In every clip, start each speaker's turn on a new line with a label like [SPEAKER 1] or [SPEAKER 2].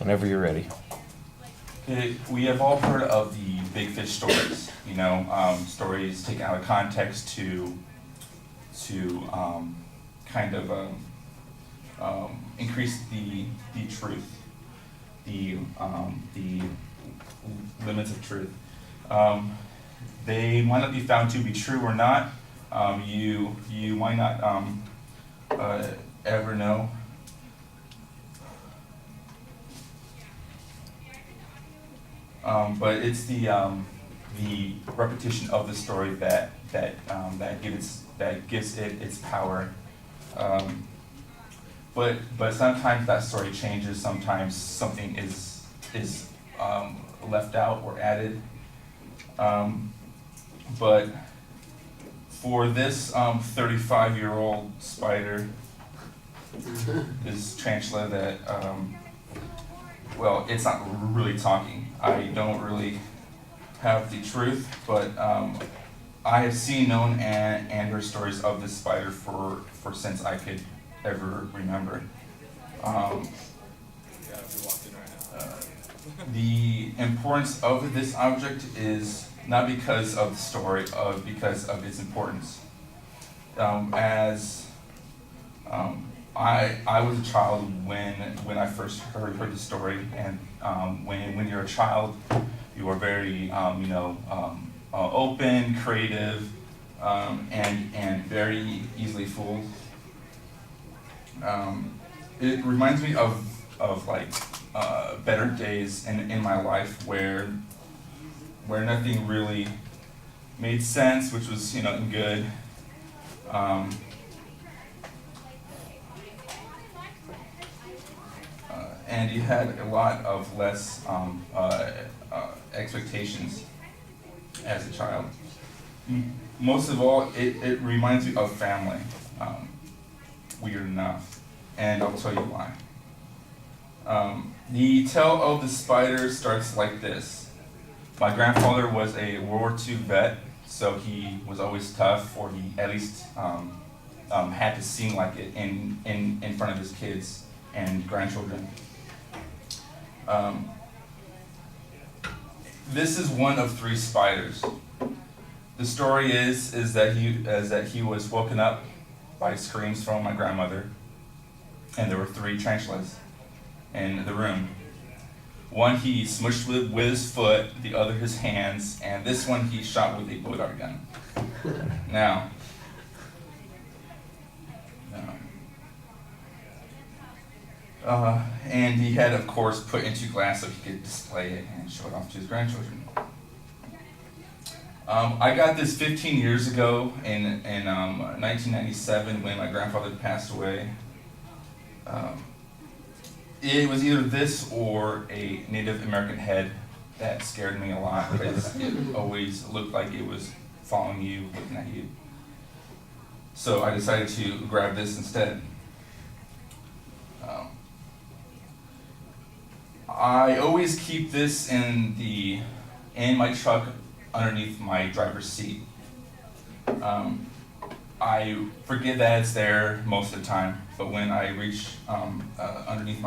[SPEAKER 1] Whenever you're ready.
[SPEAKER 2] Okay, we have all heard of the big fish stories, stories taken out of context to kind of increase the truth, the limits of truth. They might not be found to be true or not. You might not ever know. But it's the repetition of the story that gives it its power. But sometimes that story changes. Sometimes something is left out or added. But for this 35-year-old spider, this tarantula that well, it's not really talking. I don't really have the truth, but I have seen, known, and heard stories of this spider for since I could ever remember. The importance of this object is not because of the story, because of its importance. I was a child when I first heard the story, and when you're a child, you are very open, creative, and very easily fooled. It reminds me of like better days in my life where nothing really made sense, which was good. And you had a lot of less expectations as a child. Most of all, it reminds me of family, weird enough, and I'll tell you why. The tale of the spider starts like this. My grandfather was a World War II vet, so he was always tough, or he at least had to seem like it in front of his kids and grandchildren. This is one of 3 spiders. The story is that he was woken up by screams from my grandmother, and there were 3 tarantulas in the room. One he smushed with his foot, the other his hands, and this one he shot with a blow dart gun. Now, and he had, of course, put into glass so he could display it and show it off to his grandchildren. I got this 15 years ago in 1997 when my grandfather passed away. It was either this or a Native American head that scared me a lot because it always looked like it was following you, looking at you. So I decided to grab this instead. I always keep this in my truck underneath my driver's seat. I forget that it's there most of the time, but when I reach underneath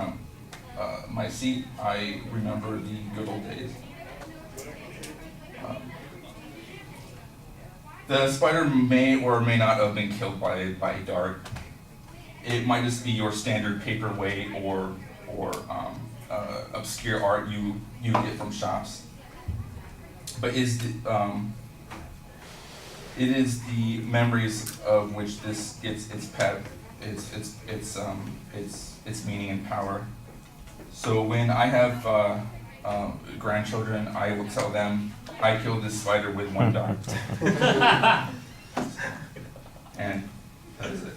[SPEAKER 2] my seat, I remember the good old days. The spider may or may not have been killed by a dart. It might just be your standard paperweight or obscure art you get from shops. But it is the memories of which this gets its meaning and power. So when I have grandchildren, I will tell them I killed this spider with 1 dart. And that is it.